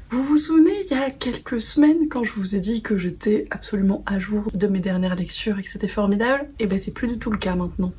Vous vous souvenez, il y a quelques semaines, quand je vous ai dit que j'étais absolument à jour de mes dernières lectures et que c'était formidable? Et ben c'est plus du tout le cas maintenant.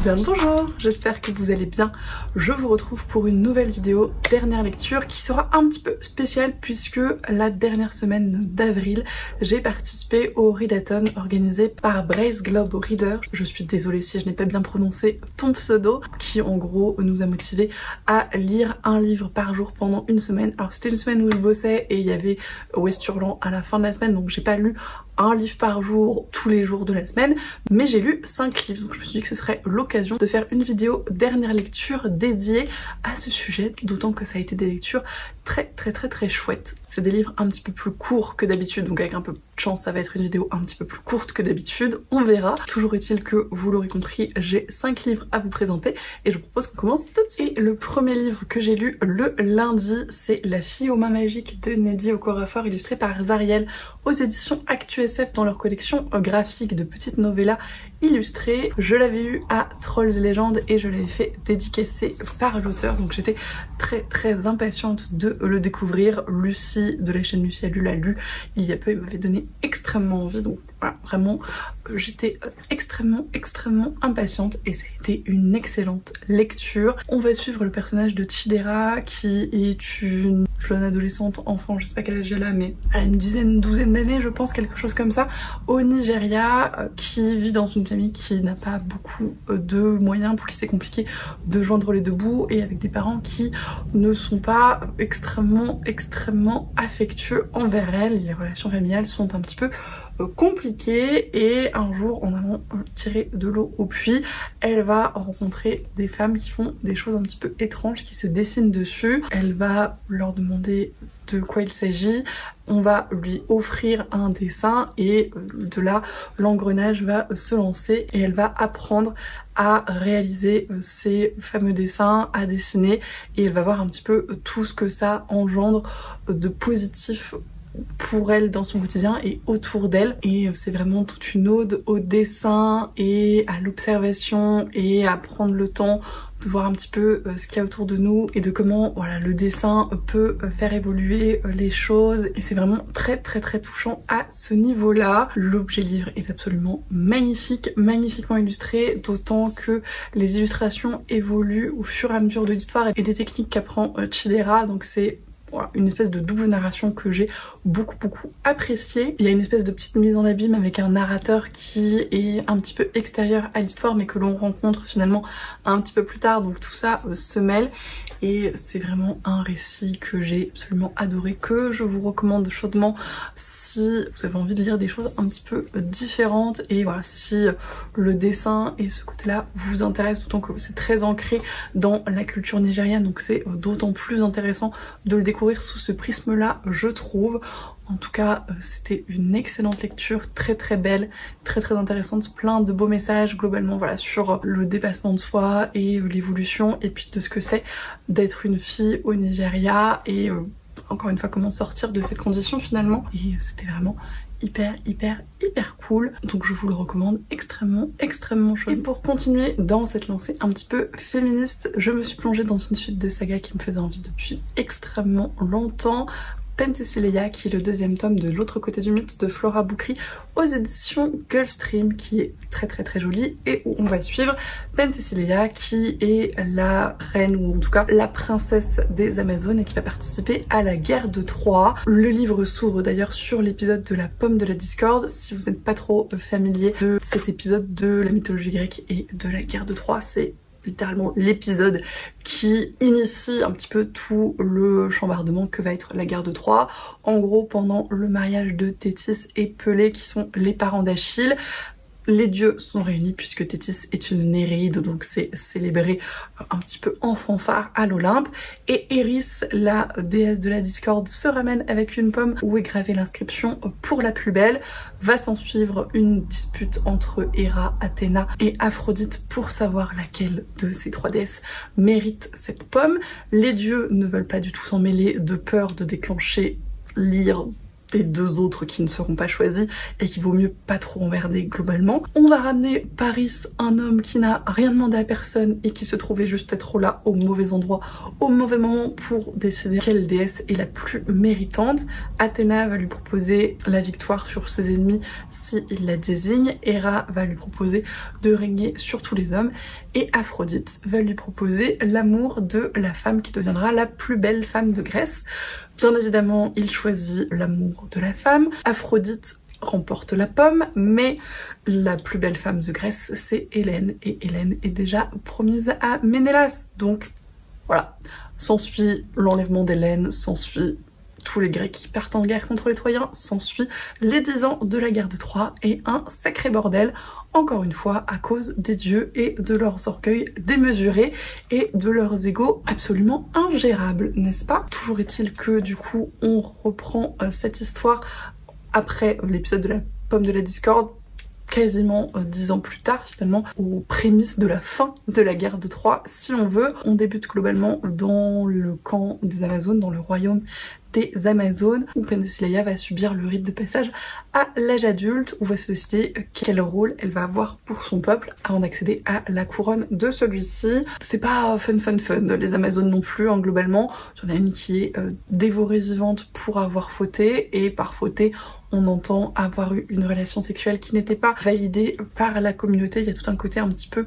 Bien le bonjour, j'espère que vous allez bien. Je vous retrouve pour une nouvelle vidéo dernière lecture qui sera un petit peu spéciale puisque la dernière semaine d'avril, j'ai participé au readathon organisé par Brace Globe Reader. Je suis désolée si je n'ai pas bien prononcé ton pseudo, qui en gros nous a motivés à lire un livre par jour pendant une semaine. Alors c'était une semaine où je bossais et il y avait Westurland à la fin de la semaine, donc j'ai pas lu un livre par jour tous les jours de la semaine, mais j'ai lu 5 livres, donc je me suis dit que ce serait l'occasion de faire une vidéo dernière lecture dédiée à ce sujet, d'autant que ça a été des lectures très chouettes. C'est des livres un petit peu plus courts que d'habitude, donc avec un peu de chance ça va être une vidéo un petit peu plus courte que d'habitude, on verra. Toujours est-il que vous l'aurez compris, j'ai 5 livres à vous présenter et je vous propose qu'on commence tout de suite. Et le premier livre que j'ai lu le lundi, c'est La fille aux mains magiques de Nnedi Okorafor, illustré par Zariel aux éditions ActuSF dans leur collection graphique de petites novellas illustrées. Je l'avais eu à Trolls et Légendes et je l'avais fait dédicacer par l'auteur, donc j'étais très impatiente de le découvrir. Lucie de la chaîne Lucie a lu l'a lu il y a peu et m'avait donné extrêmement envie, donc voilà, vraiment j'étais extrêmement impatiente et ça a été une excellente lecture. On va suivre le personnage de Chidera qui est une jeune adolescente enfant, je sais pas quel âge elle a, mais à une douzaine d'années je pense, quelque chose comme ça, au Nigeria, qui vit dans une famille qui n'a pas beaucoup de moyens, pour qui c'est compliqué de joindre les deux bouts, et avec des parents qui ne sont pas extrêmement affectueux envers elle. Les relations familiales sont un petit peu compliquée, et un jour en allant tirer de l'eau au puits, elle va rencontrer des femmes qui font des choses un petit peu étranges, qui se dessinent dessus. Elle va leur demander de quoi il s'agit, on va lui offrir un dessin et de là l'engrenage va se lancer et elle va apprendre à réaliser ces fameux dessins, à dessiner, et elle va voir un petit peu tout ce que ça engendre de positif pour elle dans son quotidien et autour d'elle. Et c'est vraiment toute une ode au dessin et à l'observation et à prendre le temps de voir un petit peu ce qu'il y a autour de nous et de comment voilà, le dessin peut faire évoluer les choses, et c'est vraiment très touchant à ce niveau-là. L'objet livre est absolument magnifique, magnifiquement illustré, d'autant que les illustrations évoluent au fur et à mesure de l'histoire et des techniques qu'apprend Chidera, donc c'est voilà, une espèce de double narration que j'ai beaucoup appréciée. Il y a une espèce de petite mise en abîme avec un narrateur qui est un petit peu extérieur à l'histoire mais que l'on rencontre finalement un petit peu plus tard, donc tout ça se mêle et c'est vraiment un récit que j'ai absolument adoré, que je vous recommande chaudement si vous avez envie de lire des choses un petit peu différentes. Et voilà, si le dessin et ce côté-là vous intéressent, d'autant que c'est très ancré dans la culture nigériane, donc c'est d'autant plus intéressant de le découvrir sous ce prisme-là, je trouve. En tout cas, c'était une excellente lecture, très belle, très intéressante, plein de beaux messages globalement voilà, sur le dépassement de soi et l'évolution, et puis de ce que c'est d'être une fille au Nigeria, et encore une fois comment sortir de cette condition finalement. Et c'était vraiment hyper cool, donc je vous le recommande extrêmement chaud. Et pour continuer dans cette lancée un petit peu féministe, je me suis plongée dans une suite de sagas qui me faisait envie depuis extrêmement longtemps. Penthesilea, qui est le deuxième tome de L'autre côté du mythe de Flora Boukri aux éditions Gulfstream, qui est très jolie, et où on va suivre Penthesilea qui est la reine, ou en tout cas la princesse des Amazones, et qui va participer à la guerre de Troie. Le livre s'ouvre d'ailleurs sur l'épisode de la pomme de la discorde. Si vous n'êtes pas trop familier de cet épisode de la mythologie grecque et de la guerre de Troie, c'est littéralement l'épisode qui initie un petit peu tout le chambardement que va être la guerre de Troie. En gros, pendant le mariage de Thétis et Pelée, qui sont les parents d'Achille, les dieux sont réunis puisque Thétis est une Néréide, donc c'est célébré un petit peu en fanfare à l'Olympe, et Eris, la déesse de la discorde, se ramène avec une pomme où est gravée l'inscription pour la plus belle. Va s'en suivre une dispute entre Héra, Athéna et Aphrodite pour savoir laquelle de ces 3 déesses mérite cette pomme. Les dieux ne veulent pas du tout s'en mêler, de peur de déclencher l'ire des deux autres qui ne seront pas choisis et qu'il vaut mieux pas trop emmerder globalement. On va ramener Paris, un homme qui n'a rien demandé à personne et qui se trouvait juste être là au mauvais endroit, au mauvais moment pour décider quelle déesse est la plus méritante. Athéna va lui proposer la victoire sur ses ennemis s'il la désigne, Héra va lui proposer de régner sur tous les hommes et Aphrodite va lui proposer l'amour de la femme qui deviendra la plus belle femme de Grèce. Bien évidemment, il choisit l'amour de la femme. Aphrodite remporte la pomme, mais la plus belle femme de Grèce, c'est Hélène. Et Hélène est déjà promise à Ménélas. Donc voilà, s'ensuit l'enlèvement d'Hélène, s'ensuit tous les Grecs qui partent en guerre contre les Troyens, s'ensuit les 10 ans de la guerre de Troie et un sacré bordel, encore une fois à cause des dieux et de leurs orgueils démesurés et de leurs égos absolument ingérables, n'est-ce pas? Toujours est-il que du coup on reprend cette histoire après l'épisode de la pomme de la discorde, quasiment 10 ans plus tard finalement, aux prémices de la fin de la guerre de Troie si on veut. On débute globalement dans le camp des Amazones, dans le royaume des Amazones, où Penthesilea va subir le rite de passage à l'âge adulte, où va se décider quel rôle elle va avoir pour son peuple avant d'accéder à la couronne de celui-ci. C'est pas fun les Amazones non plus, hein, globalement. Il y en a une qui est dévorée vivante pour avoir fauté, et par fauté on entend avoir eu une relation sexuelle qui n'était pas validée par la communauté. Il y a tout un côté un petit peu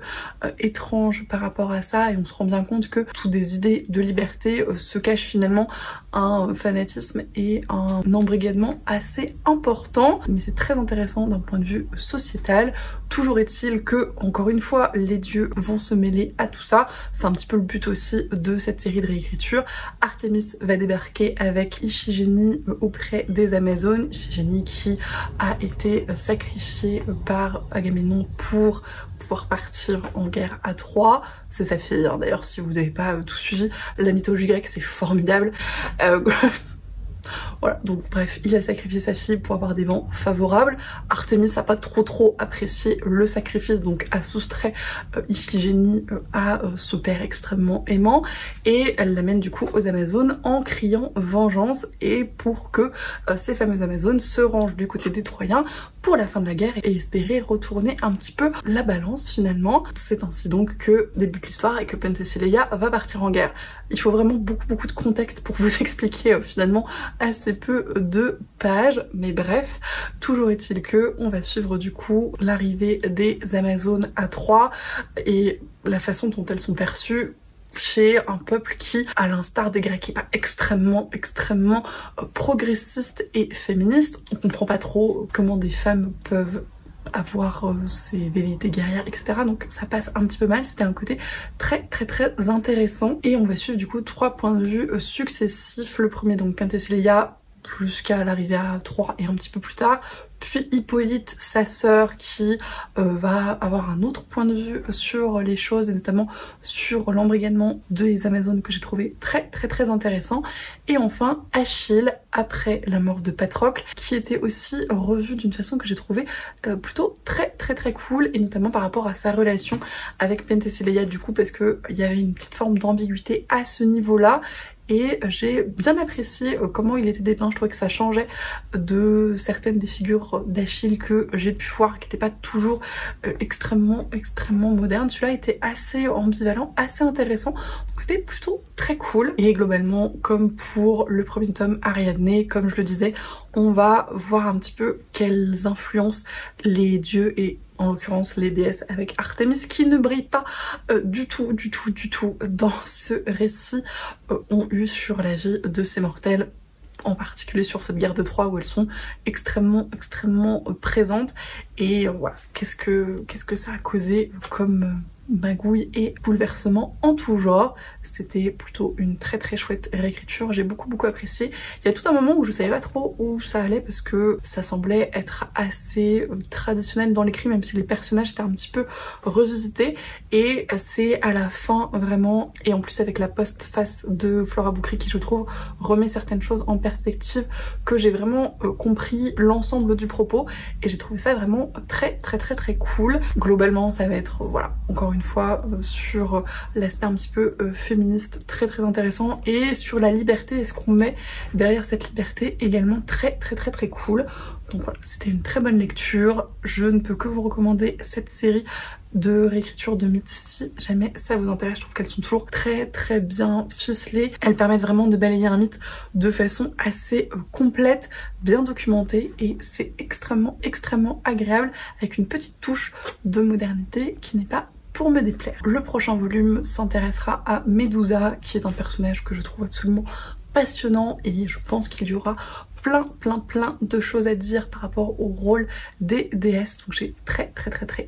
étrange par rapport à ça, et on se rend bien compte que toutes des idées de liberté se cachent finalement un fanatisme et un embrigadement assez important. Mais c'est très intéressant d'un point de vue sociétal. Toujours est-il que, encore une fois, les dieux vont se mêler à tout ça. C'est un petit peu le but aussi de cette série de réécriture. Artémis va débarquer avec Iphigénie auprès des Amazones. Iphigénie qui a été sacrifiée par Agamemnon pour pouvoir partir en guerre à Troie. C'est sa fille, hein. D'ailleurs, si vous n'avez pas tout suivi, la mythologie grecque c'est formidable. Voilà, donc bref, il a sacrifié sa fille pour avoir des vents favorables. Artémis n'a pas trop apprécié le sacrifice, donc a soustrait Iphigénie à ce père extrêmement aimant, et elle l'amène du coup aux Amazones en criant vengeance, et pour que ces fameuses Amazones se rangent du côté des Troyens pour la fin de la guerre et espérer retourner un petit peu la balance finalement. C'est ainsi donc que débute l'histoire et que Penthesilea va partir en guerre. Il faut vraiment beaucoup de contexte pour vous expliquer finalement assez peu de pages, mais bref, toujours est-il que on va suivre du coup l'arrivée des Amazones à Troie et la façon dont elles sont perçues chez un peuple qui, à l'instar des Grecs, est pas extrêmement progressiste et féministe. On comprend pas trop comment des femmes peuvent avoir ces velléités guerrières, etc. Donc ça passe un petit peu mal. C'était un côté très intéressant. Et on va suivre du coup 3 points de vue successifs. Le premier, donc Penthesilea jusqu'à l'arrivée à Troie et un petit peu plus tard, puis Hippolyte, sa sœur, qui va avoir un autre point de vue sur les choses et notamment sur l'embrigadement des Amazones que j'ai trouvé très intéressant, et enfin Achille après la mort de Patrocle, qui était aussi revu d'une façon que j'ai trouvé plutôt très cool, et notamment par rapport à sa relation avec Penthesilea du coup, parce que il y avait une petite forme d'ambiguïté à ce niveau-là. Et j'ai bien apprécié comment il était dépeint. Je trouvais que ça changeait de certaines des figures d'Achille que j'ai pu voir, qui n'étaient pas toujours extrêmement modernes. Celui-là était assez ambivalent, assez intéressant. Donc c'était plutôt très cool. Et globalement, comme pour le premier tome Ariadné, comme je le disais, on va voir un petit peu quelles influences les dieux et en l'occurrence les déesses avec Artémis, qui ne brille pas du tout dans ce récit, ont eu sur la vie de ces mortels, en particulier sur cette guerre de Troie où elles sont extrêmement présentes. Et voilà, qu'est-ce que ça a causé comme magouille et bouleversement en tout genre. C'était plutôt une très chouette réécriture, j'ai beaucoup apprécié. Il y a tout un moment où je savais pas trop où ça allait parce que ça semblait être assez traditionnel dans l'écrit, même si les personnages étaient un petit peu revisités, et c'est à la fin vraiment, et en plus avec la postface de Flora Boukri qui je trouve remet certaines choses en perspective, que j'ai vraiment compris l'ensemble du propos, et j'ai trouvé ça vraiment très cool. Globalement ça va être, voilà, encore une une fois sur l'aspect un petit peu féministe très très intéressant, et sur la liberté et ce qu'on met derrière cette liberté également très très très très cool. Donc voilà, c'était une très bonne lecture. Je ne peux que vous recommander cette série de réécriture de mythes si jamais ça vous intéresse. Je trouve qu'elles sont toujours très très bien ficelées. Elles permettent vraiment de balayer un mythe de façon assez complète, bien documentée, et c'est extrêmement agréable avec une petite touche de modernité qui n'est pas pour me déplaire. Le prochain volume s'intéressera à Médusa, qui est un personnage que je trouve absolument passionnant, et je pense qu'il y aura plein de choses à dire par rapport au rôle des déesses, donc j'ai très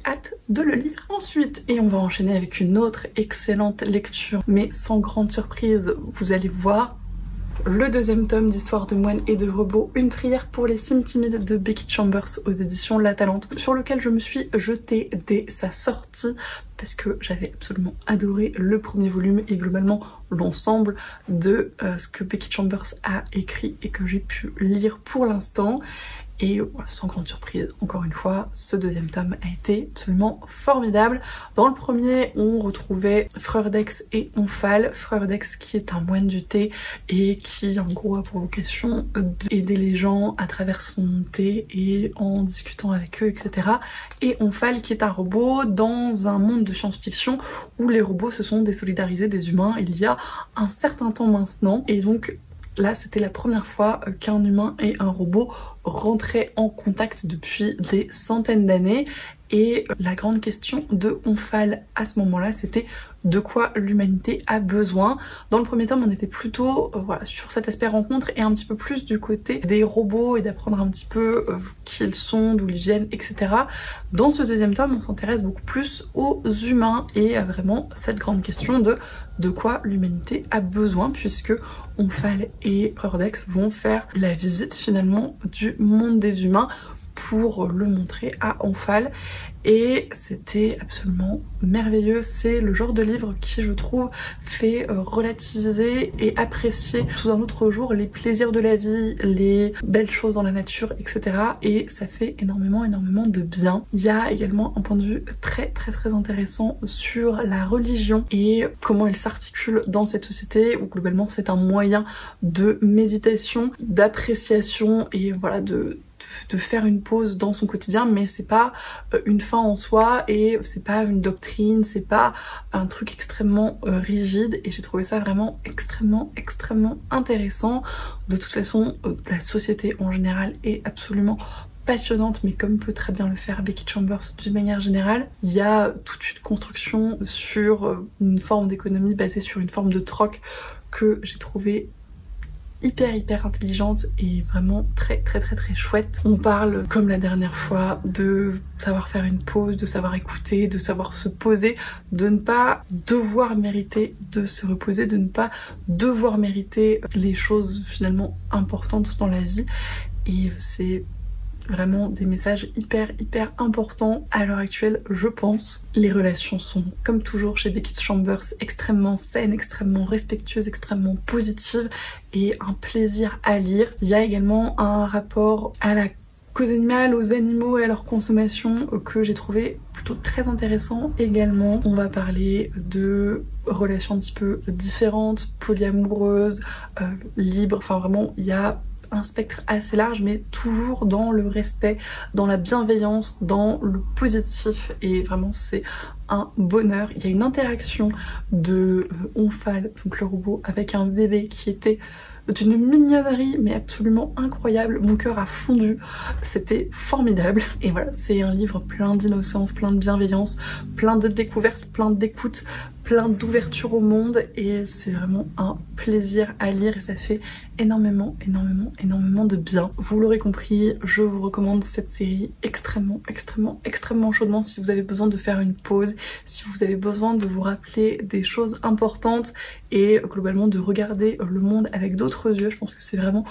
hâte de le lire. Ensuite, et on va enchaîner avec une autre excellente lecture, mais sans grande surprise, vous allez voir, le deuxième tome d'Histoire de moines et de robots, une prière pour les cimes timides de Becky Chambers aux éditions La Talente, sur lequel je me suis jetée dès sa sortie parce que j'avais absolument adoré le premier volume et globalement l'ensemble de ce que Becky Chambers a écrit et que j'ai pu lire pour l'instant. Et sans grande surprise, encore une fois, ce deuxième tome a été absolument formidable. Dans le premier, on retrouvait Frère Dex et Omphale. Frère Dex qui est un moine du thé et qui en gros a pour vocation d'aider les gens à travers son thé et en discutant avec eux, etc. Et Omphale qui est un robot dans un monde de science-fiction où les robots se sont désolidarisés des humains il y a un certain temps maintenant. Et donc là, c'était la première fois qu'un humain et un robot rentraient en contact depuis des centaines d'années. Et la grande question de Omphale à ce moment-là, c'était de quoi l'humanité a besoin. Dans le premier tome, on était plutôt voilà, sur cet aspect rencontre et un petit peu plus du côté des robots et d'apprendre un petit peu qui ils sont, d'où ils viennent, etc. Dans ce deuxième tome, on s'intéresse beaucoup plus aux humains et à vraiment cette grande question de quoi l'humanité a besoin, puisque Omphale et Frère Dex vont faire la visite finalement du monde des humains pour le montrer à Omphale, et c'était absolument merveilleux. C'est le genre de livre qui, je trouve, fait relativiser et apprécier sous un autre jour les plaisirs de la vie, les belles choses dans la nature, etc. Et ça fait énormément de bien. Il y a également un point de vue très intéressant sur la religion et comment elle s'articule dans cette société où globalement c'est un moyen de méditation, d'appréciation et voilà de faire une pause dans son quotidien, mais c'est pas une fin en soi et c'est pas une doctrine, c'est pas un truc extrêmement rigide, et j'ai trouvé ça vraiment extrêmement intéressant. De toute façon, la société en général est absolument passionnante, mais comme peut très bien le faire Becky Chambers d'une manière générale. Il y a toute une construction sur une forme d'économie basée sur une forme de troc que j'ai trouvé hyper intelligente et vraiment très chouette. On parle, comme la dernière fois, de savoir faire une pause, de savoir écouter, de savoir se poser, de ne pas devoir mériter de se reposer, de ne pas devoir mériter les choses finalement importantes dans la vie. Et c'est vraiment des messages hyper importants à l'heure actuelle, je pense. Les relations sont, comme toujours chez Becky Chambers, extrêmement saines, extrêmement respectueuses, extrêmement positives et un plaisir à lire. Il y a également un rapport à la cause animale, aux animaux et à leur consommation que j'ai trouvé plutôt très intéressant également. On va parler de relations un petit peu différentes, polyamoureuses, libres, enfin vraiment il y a un spectre assez large, mais toujours dans le respect, dans la bienveillance, dans le positif, et vraiment c'est un bonheur. Il y a une interaction de Omphale, donc le robot, avec un bébé qui était d'une mignonnerie mais absolument incroyable. Mon cœur a fondu, c'était formidable. Et voilà, c'est un livre plein d'innocence, plein de bienveillance, plein de découvertes, plein d'écoute, plein d'ouverture au monde, et c'est vraiment un plaisir à lire et ça fait énormément de bien. Vous l'aurez compris, je vous recommande cette série extrêmement chaudement si vous avez besoin de faire une pause, si vous avez besoin de vous rappeler des choses importantes et globalement de regarder le monde avec d'autres yeux. Je pense que c'est vraiment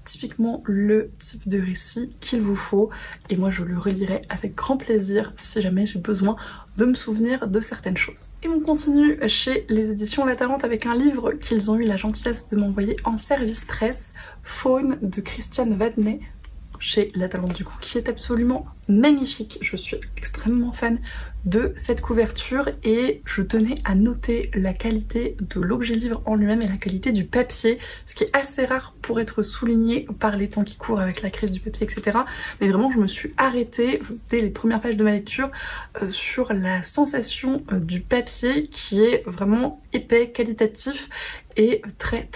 typiquement le type de récit qu'il vous faut, et moi je le relirai avec grand plaisir si jamais j'ai besoin de me souvenir de certaines choses. Et on continue chez les éditions La Talente avec un livre qu'ils ont eu la gentillesse de m'envoyer en service presse, Faune de Christiane Vadnais, chez La Talente du coup, qui est absolument magnifique. Je suis extrêmement fan de cette couverture et je tenais à noter la qualité de l'objet livre en lui-même et la qualité du papier, ce qui est assez rare pour être souligné par les temps qui courent avec la crise du papier, etc. Mais vraiment, je me suis arrêtée dès les premières pages de ma lecture sur la sensation du papier qui est vraiment épais, qualitatif et très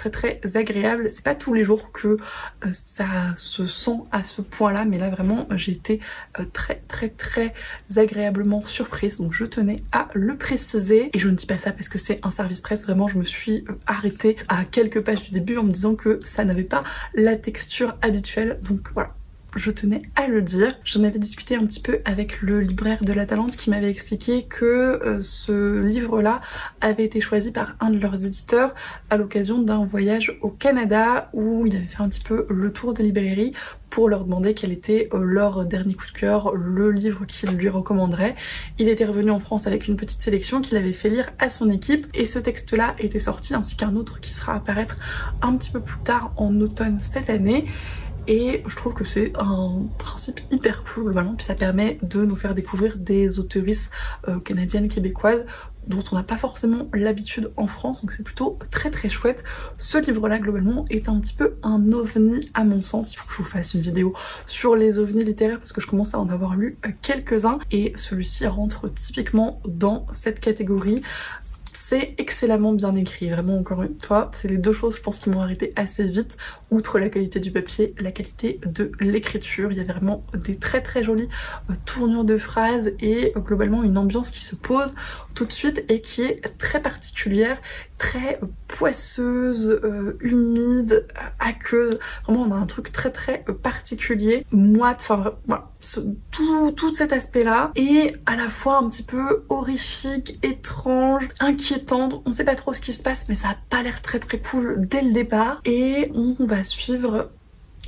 agréable. C'est pas tous les jours que ça se sent à ce point là, mais là vraiment j'ai été très agréablement surprise, donc je tenais à le préciser. Et je ne dis pas ça parce que c'est un service presse, vraiment je me suis arrêtée à quelques pages du début en me disant que ça n'avait pas la texture habituelle, donc voilà, je tenais à le dire. J'en avais discuté un petit peu avec le libraire de La Talente qui m'avait expliqué que ce livre-là avait été choisi par un de leurs éditeurs à l'occasion d'un voyage au Canada où il avait fait un petit peu le tour des librairies pour leur demander quel était leur dernier coup de cœur, le livre qu'ils lui recommanderaient. Il était revenu en France avec une petite sélection qu'il avait fait lire à son équipe et ce texte-là était sorti ainsi qu'un autre qui sera à apparaître un petit peu plus tard en automne cette année. Et je trouve que c'est un principe hyper cool globalement, puis ça permet de nous faire découvrir des auteuristes canadiennes, québécoises dont on n'a pas forcément l'habitude en France, donc c'est plutôt très chouette. Ce livre-là globalement est un petit peu un ovni à mon sens. Il faut que je vous fasse une vidéo sur les ovnis littéraires parce que je commence à en avoir lu quelques-uns et celui-ci rentre typiquement dans cette catégorie. C'est excellemment bien écrit, vraiment encore une fois, c'est les deux choses je pense qui m'ont arrêté assez vite, outre la qualité du papier, la qualité de l'écriture. Il y a vraiment des très jolies tournures de phrases et globalement une ambiance qui se pose tout de suite et qui est très particulière, très poisseuse, humide, aqueuse. Vraiment on a un truc très particulier, moite, enfin voilà, tout cet aspect là et à la fois un petit peu horrifique, étrange, inquiétante. On sait pas trop ce qui se passe mais ça a pas l'air très cool dès le départ et on va suivre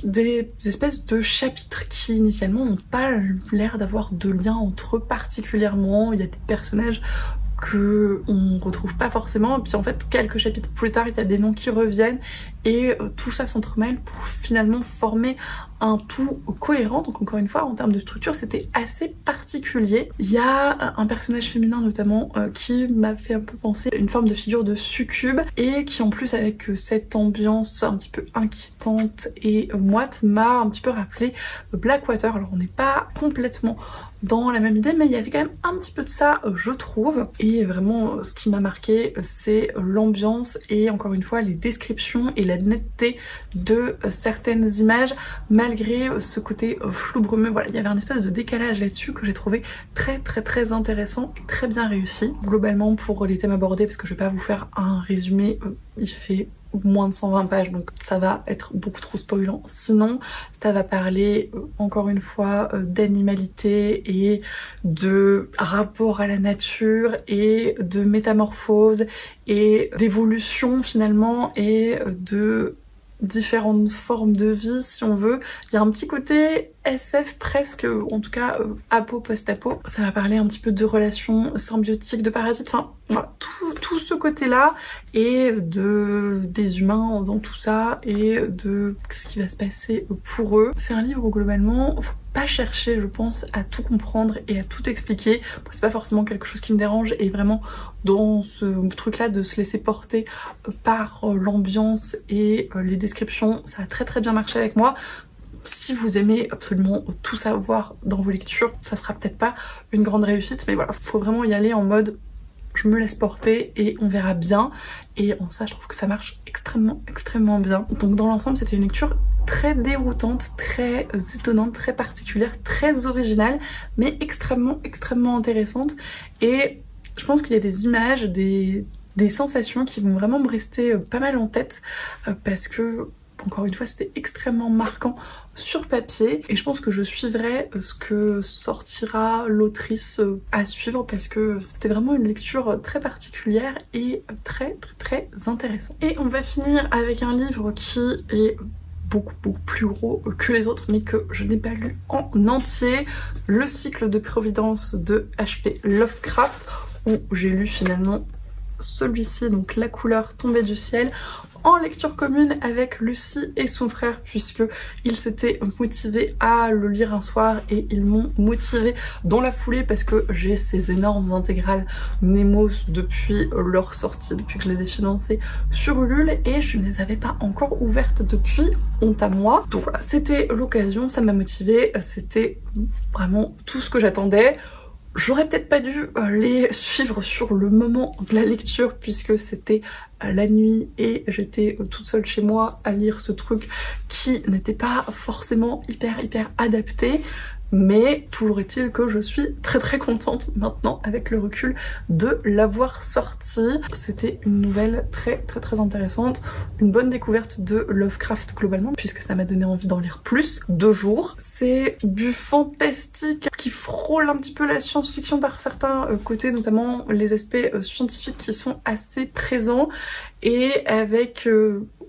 des espèces de chapitres qui initialement n'ont pas l'air d'avoir de lien entre eux particulièrement. Il y a des personnages que on retrouve pas forcément et puis en fait quelques chapitres plus tard il y a des noms qui reviennent et tout ça s'entremêle pour finalement former un tout cohérent. Donc encore une fois en termes de structure c'était assez particulier. Il y a un personnage féminin notamment qui m'a fait un peu penser à une forme de figure de succube et qui en plus avec cette ambiance un petit peu inquiétante et moite m'a un petit peu rappelé Blackwater. Alors on n'est pas complètement dans la même idée mais il y avait quand même un petit peu de ça je trouve et vraiment ce qui m'a marqué c'est l'ambiance et encore une fois les descriptions et la netteté de certaines images malgré ce côté flou brumeux. Voilà, il y avait un espèce de décalage là-dessus que j'ai trouvé très intéressant et très bien réussi. Globalement pour les thèmes abordés, parce que je vais pas vous faire un résumé, il fait moins de 120 pages donc ça va être beaucoup trop spoilant. Sinon ça va parler encore une fois d'animalité et de rapport à la nature et de métamorphose et d'évolution finalement et de différentes formes de vie si on veut. Il y a un petit côté SF presque, en tout cas apo, post-apo. Ça va parler un petit peu de relations symbiotiques, de parasites, enfin voilà, tout ce côté-là et des humains dans tout ça et de ce qui va se passer pour eux. C'est un livre où globalement faut pas chercher je pense à tout comprendre et à tout expliquer. C'est pas forcément quelque chose qui me dérange et vraiment dans ce truc là de se laisser porter par l'ambiance et les descriptions ça a très bien marché avec moi. Si vous aimez absolument tout savoir dans vos lectures, ça sera peut-être pas une grande réussite, mais voilà, faut vraiment y aller en mode je me laisse porter et on verra bien. Et en ça, je trouve que ça marche extrêmement bien. Donc dans l'ensemble, c'était une lecture très déroutante, très étonnante, très particulière, très originale, mais extrêmement intéressante. Et je pense qu'il y a des images, des sensations qui vont vraiment me rester pas mal en tête parce que encore une fois c'était extrêmement marquant sur papier et je pense que je suivrai ce que sortira l'autrice à suivre parce que c'était vraiment une lecture très particulière et très intéressante. Et on va finir avec un livre qui est beaucoup plus gros que les autres mais que je n'ai pas lu en entier, Le cycle de Providence de H.P. Lovecraft, où j'ai lu finalement celui-ci, donc La couleur tombée du ciel, en lecture commune avec Lucie et son frère, puisque ils s'étaient motivés à le lire un soir et ils m'ont motivé dans la foulée parce que j'ai ces énormes intégrales Nemos depuis leur sortie, depuis que je les ai financées sur Ulule, et je ne les avais pas encore ouvertes depuis, honte à moi. Donc voilà, c'était l'occasion, ça m'a motivée, c'était vraiment tout ce que j'attendais. J'aurais peut-être pas dû les suivre sur le moment de la lecture puisque c'était la nuit et j'étais toute seule chez moi à lire ce truc qui n'était pas forcément hyper adapté. Mais toujours est-il que je suis très contente maintenant avec le recul de l'avoir sorti. C'était une nouvelle très intéressante, une bonne découverte de Lovecraft globalement puisque ça m'a donné envie d'en lire plus. 2 jours. C'est du fantastique qui frôle un petit peu la science-fiction par certains côtés, notamment les aspects scientifiques qui sont assez présents et avec...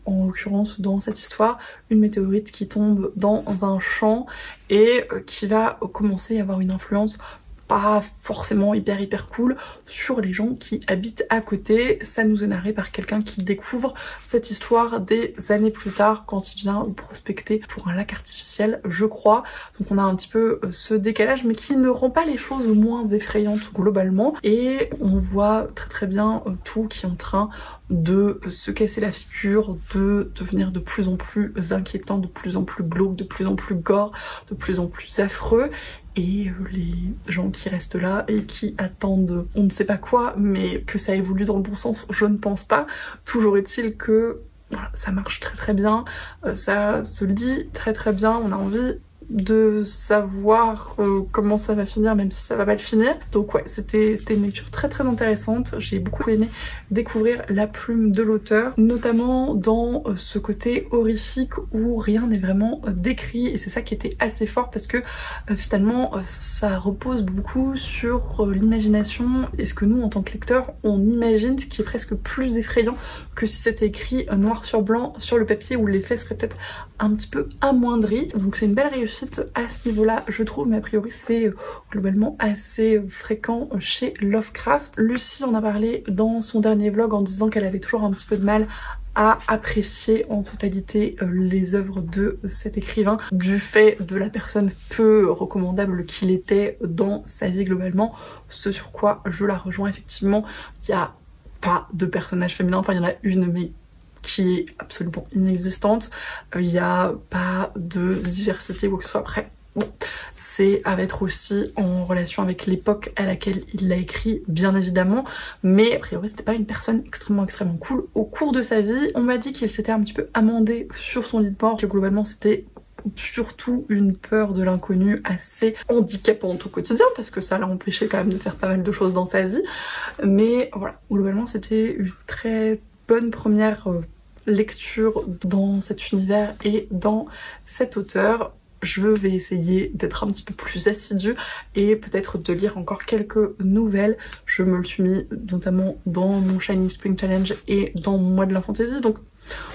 en l'occurrence dans cette histoire, une météorite qui tombe dans un champ et qui va commencer à avoir une influence pas forcément hyper cool sur les gens qui habitent à côté. Ça nous est narré par quelqu'un qui découvre cette histoire des années plus tard quand il vient prospecter pour un lac artificiel, je crois. Donc on a un petit peu ce décalage mais qui ne rend pas les choses moins effrayantes globalement, et on voit très bien tout qui est en train de se casser la figure, de devenir de plus en plus inquiétant, de plus en plus glauque, de plus en plus gore, de plus en plus affreux. Et les gens qui restent là et qui attendent on ne sait pas quoi, mais que ça évolue dans le bon sens, je ne pense pas. Toujours est-il que voilà, ça marche très bien, ça se lit très bien, on a envie de savoir comment ça va finir même si ça va pas le finir. Donc ouais, c'était une lecture très intéressante. J'ai beaucoup aimé découvrir la plume de l'auteur, notamment dans ce côté horrifique où rien n'est vraiment décrit, et c'est ça qui était assez fort parce que finalement ça repose beaucoup sur l'imagination et ce que nous en tant que lecteurs on imagine, ce qui est presque plus effrayant que si c'était écrit noir sur blanc sur le papier où l'effet serait peut-être un petit peu amoindri. Donc c'est une belle réussite à ce niveau-là, je trouve, mais a priori c'est globalement assez fréquent chez Lovecraft. Lucie en a parlé dans son dernier vlog en disant qu'elle avait toujours un petit peu de mal à apprécier en totalité les œuvres de cet écrivain du fait de la personne peu recommandable qu'il était dans sa vie globalement, ce sur quoi je la rejoins effectivement. Il n'y a pas de personnage féminin, enfin il y en a une mais qui est absolument inexistante, il n'y a pas de diversité ou quoi que ce soit. Après, bon, c'est à mettre aussi en relation avec l'époque à laquelle il l'a écrit, bien évidemment, mais a priori c'était pas une personne extrêmement cool. Au cours de sa vie, on m'a dit qu'il s'était un petit peu amendé sur son lit de mort, que globalement c'était surtout une peur de l'inconnu assez handicapante au quotidien parce que ça l'a empêché quand même de faire pas mal de choses dans sa vie, mais voilà, globalement c'était une très bonne première lecture dans cet univers et dans cet auteur. Je vais essayer d'être un petit peu plus assidue et peut-être de lire encore quelques nouvelles. Je me le suis mis notamment dans mon Shining Spring Challenge et dans mon mois de la fantasy, donc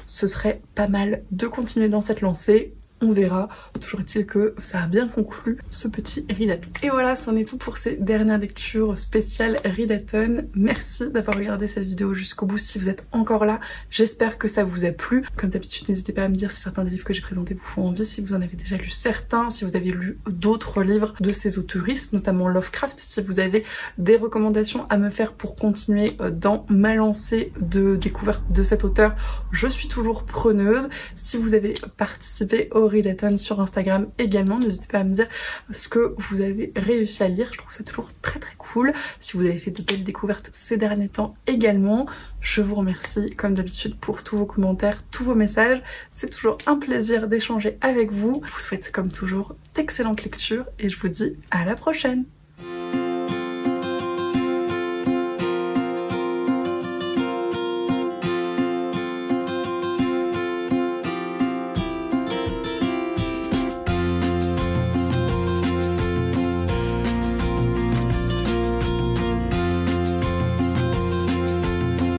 ce serait pas mal de continuer dans cette lancée. On verra. Toujours est-il que ça a bien conclu ce petit readathon. Et voilà, c'en est tout pour ces dernières lectures spéciales readathon. Merci d'avoir regardé cette vidéo jusqu'au bout si vous êtes encore là. J'espère que ça vous a plu. Comme d'habitude, n'hésitez pas à me dire si certains des livres que j'ai présentés vous font envie, si vous en avez déjà lu certains, si vous avez lu d'autres livres de ces auteuristes, notamment Lovecraft, si vous avez des recommandations à me faire pour continuer dans ma lancée de découverte de cet auteur, je suis toujours preneuse. Si vous avez participé au readathon sur Instagram également, n'hésitez pas à me dire ce que vous avez réussi à lire, je trouve ça toujours très cool. Si vous avez fait de belles découvertes ces derniers temps également, je vous remercie comme d'habitude pour tous vos commentaires, tous vos messages, c'est toujours un plaisir d'échanger avec vous. Je vous souhaite comme toujours d'excellentes lectures et je vous dis à la prochaine.